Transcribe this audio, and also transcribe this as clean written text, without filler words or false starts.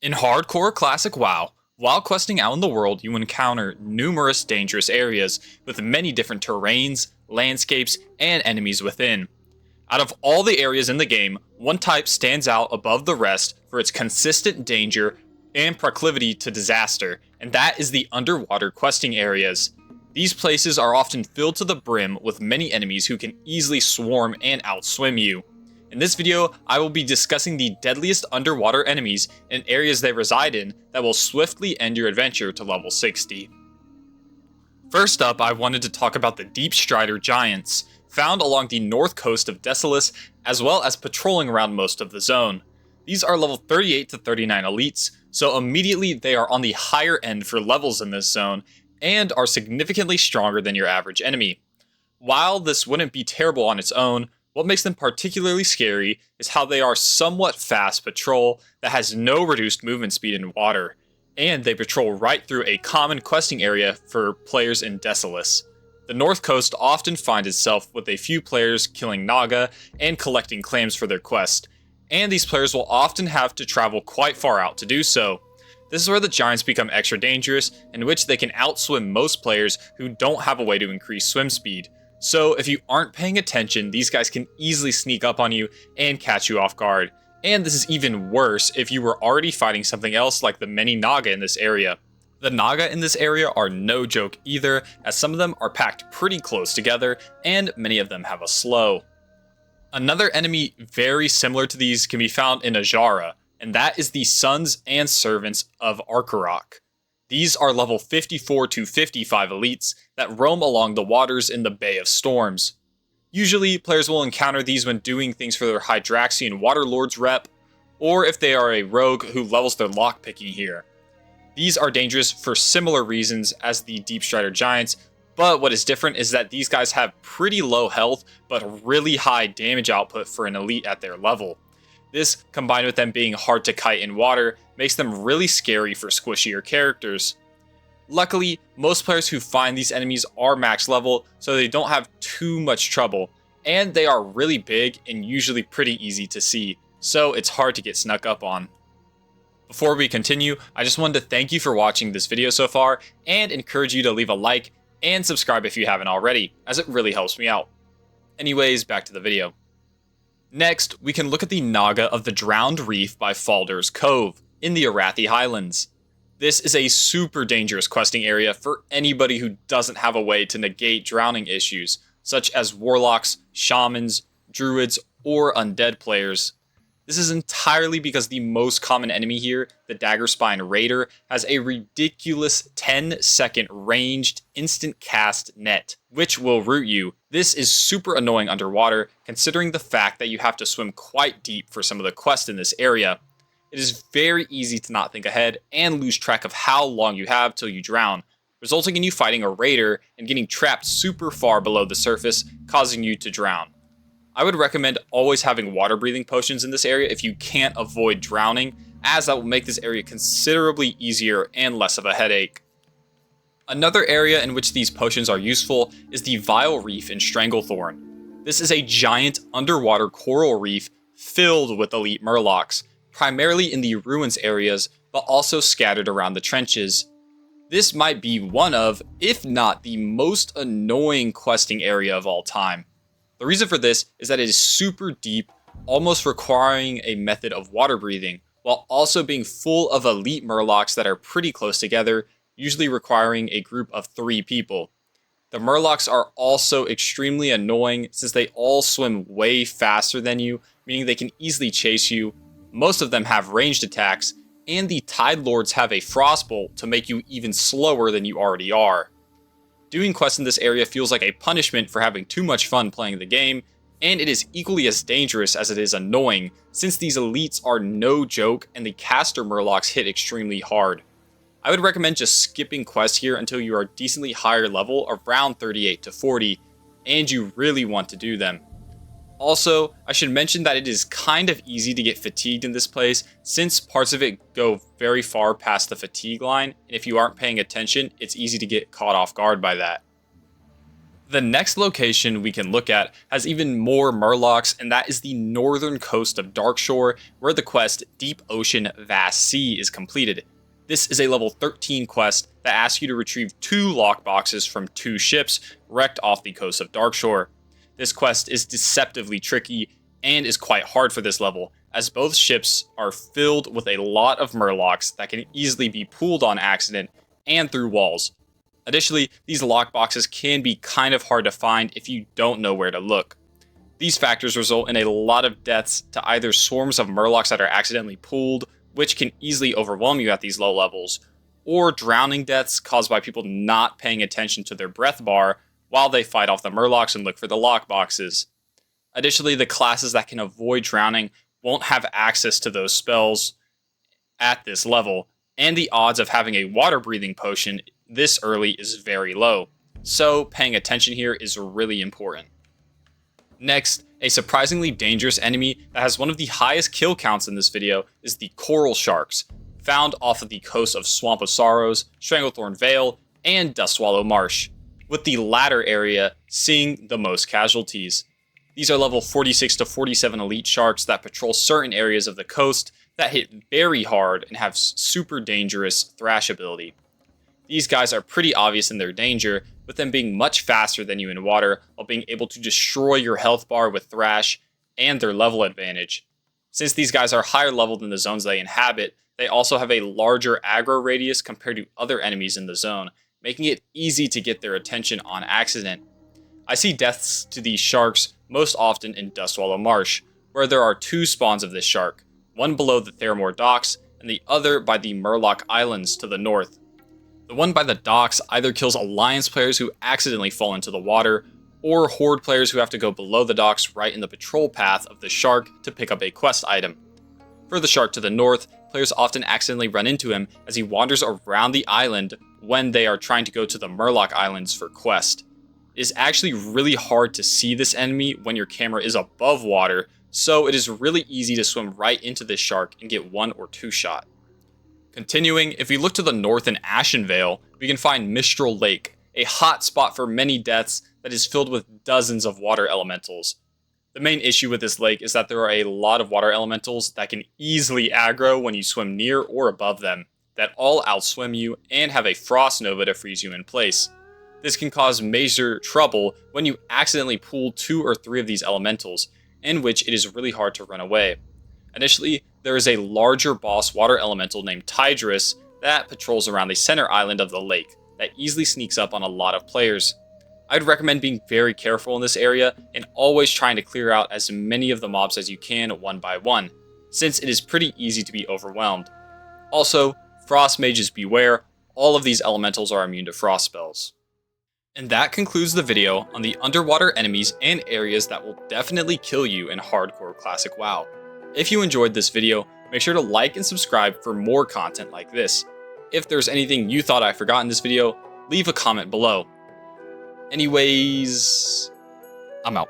In hardcore classic WoW, while questing out in the world, you encounter numerous dangerous areas with many different terrains, landscapes, and enemies within. Out of all the areas in the game, one type stands out above the rest for its consistent danger and proclivity to disaster, and that is the underwater questing areas. These places are often filled to the brim with many enemies who can easily swarm and outswim you. In this video, I will be discussing the deadliest underwater enemies and areas they reside in that will swiftly end your adventure to level 60. First up, I wanted to talk about the Deep Strider Giants, found along the north coast of DEADLIEST, as well as patrolling around most of the zone. These are level 38 to 39 elites, so immediately they are on the higher end for levels in this zone, and are significantly stronger than your average enemy. While this wouldn't be terrible on its own, what makes them particularly scary is how they are somewhat fast patrol that has no reduced movement speed in water, and they patrol right through a common questing area for players in DEADLIEST. The North Coast often finds itself with a few players killing Naga and collecting claims for their quest, and these players will often have to travel quite far out to do so. This is where the Giants become extra dangerous, in which they can outswim most players who don't have a way to increase swim speed. So if you aren't paying attention, these guys can easily sneak up on you and catch you off guard. And this is even worse if you were already fighting something else like the many Naga in this area. The Naga in this area are no joke either, as some of them are packed pretty close together, and many of them have a slow. Another enemy very similar to these can be found in Ajara, and that is the Sons and Servants of Arkarok. These are level 54 to 55 elites that roam along the waters in the Bay of Storms. Usually, players will encounter these when doing things for their Hydraxian Waterlords rep, or if they are a rogue who levels their lockpicking here. These are dangerous for similar reasons as the Deep Strider Giants, but what is different is that these guys have pretty low health, but really high damage output for an elite at their level. This, combined with them being hard to kite in water, makes them really scary for squishier characters. Luckily, most players who find these enemies are max level, so they don't have too much trouble, and they are really big and usually pretty easy to see, so it's hard to get snuck up on. Before we continue, I just wanted to thank you for watching this video so far, and encourage you to leave a like and subscribe if you haven't already, as it really helps me out. Anyways, back to the video. Next, we can look at the Naga of the Drowned Reef by Falder's Cove, in the Arathi Highlands. This is a super dangerous questing area for anybody who doesn't have a way to negate drowning issues, such as warlocks, shamans, druids, or undead players. This is entirely because the most common enemy here, the Daggerspine Raider, has a ridiculous 10-second ranged instant cast net, which will root you. This is super annoying underwater, considering the fact that you have to swim quite deep for some of the quests in this area. It is very easy to not think ahead and lose track of how long you have till you drown, resulting in you fighting a raider and getting trapped super far below the surface, causing you to drown. I would recommend always having water breathing potions in this area if you can't avoid drowning, as that will make this area considerably easier and less of a headache. Another area in which these potions are useful is the Vile Reef in Stranglethorn. This is a giant underwater coral reef filled with elite murlocs, primarily in the ruins areas, but also scattered around the trenches. This might be one of, if not the most annoying questing area of all time. The reason for this is that it is super deep, almost requiring a method of water breathing, while also being full of elite murlocs that are pretty close together, usually requiring a group of 3 people. The murlocs are also extremely annoying since they all swim way faster than you, meaning they can easily chase you. Most of them have ranged attacks, and the Tide Lords have a Frostbolt to make you even slower than you already are. Doing quests in this area feels like a punishment for having too much fun playing the game, and it is equally as dangerous as it is annoying, since these elites are no joke and the caster murlocs hit extremely hard. I would recommend just skipping quests here until you are decently higher level, around 38 to 40, and you really want to do them. Also, I should mention that it is kind of easy to get fatigued in this place, since parts of it go very far past the fatigue line, and if you aren't paying attention, it's easy to get caught off guard by that. The next location we can look at has even more murlocs, and that is the northern coast of Darkshore, where the quest Deep Ocean Vast Sea is completed. This is a level 13 quest that asks you to retrieve 2 lockboxes from 2 ships wrecked off the coast of Darkshore. This quest is deceptively tricky and is quite hard for this level, as both ships are filled with a lot of murlocs that can easily be pulled on accident and through walls. Additionally, these lockboxes can be kind of hard to find if you don't know where to look. These factors result in a lot of deaths to either swarms of murlocs that are accidentally pulled, which can easily overwhelm you at these low levels, or drowning deaths caused by people not paying attention to their breath bar while they fight off the murlocs and look for the lockboxes. Additionally, the classes that can avoid drowning won't have access to those spells at this level, and the odds of having a water breathing potion this early is very low, so paying attention here is really important. Next, a surprisingly dangerous enemy that has one of the highest kill counts in this video is the coral sharks, found off of the coast of Swamp of Sorrows, Stranglethorn Vale, and Dustswallow Marsh, with the latter area seeing the most casualties. These are level 46 to 47 elite sharks that patrol certain areas of the coast that hit very hard and have super dangerous thrash ability. These guys are pretty obvious in their danger, with them being much faster than you in water while being able to destroy your health bar with thrash and their level advantage. Since these guys are higher level than the zones they inhabit, they also have a larger aggro radius compared to other enemies in the zone, making it easy to get their attention on accident. I see deaths to these sharks most often in Dustswallow Marsh, where there are 2 spawns of this shark, one below the Theramore docks and the other by the Murloc Islands to the north. The one by the docks either kills Alliance players who accidentally fall into the water, or Horde players who have to go below the docks right in the patrol path of the shark to pick up a quest item. For the shark to the north, players often accidentally run into him as he wanders around the island when they are trying to go to the Murloc Islands for quest. It is actually really hard to see this enemy when your camera is above water, so it is really easy to swim right into this shark and get 1 or 2 shot. Continuing, if we look to the north in Ashenvale, we can find Mistral Lake, a hot spot for many deaths that is filled with dozens of water elementals. The main issue with this lake is that there are a lot of water elementals that can easily aggro when you swim near or above them, that all outswim you and have a frost nova to freeze you in place. This can cause major trouble when you accidentally pull 2 or 3 of these elementals, in which it is really hard to run away. Additionally, there is a larger boss water elemental named Tidris that patrols around the center island of the lake that easily sneaks up on a lot of players. I'd recommend being very careful in this area and always trying to clear out as many of the mobs as you can one by one, since it is pretty easy to be overwhelmed. Also, frost mages beware, all of these elementals are immune to frost spells. And that concludes the video on the underwater enemies and areas that will definitely kill you in hardcore classic WoW. If you enjoyed this video, make sure to like and subscribe for more content like this. If there's anything you thought I forgot in this video, leave a comment below. Anyways, I'm out.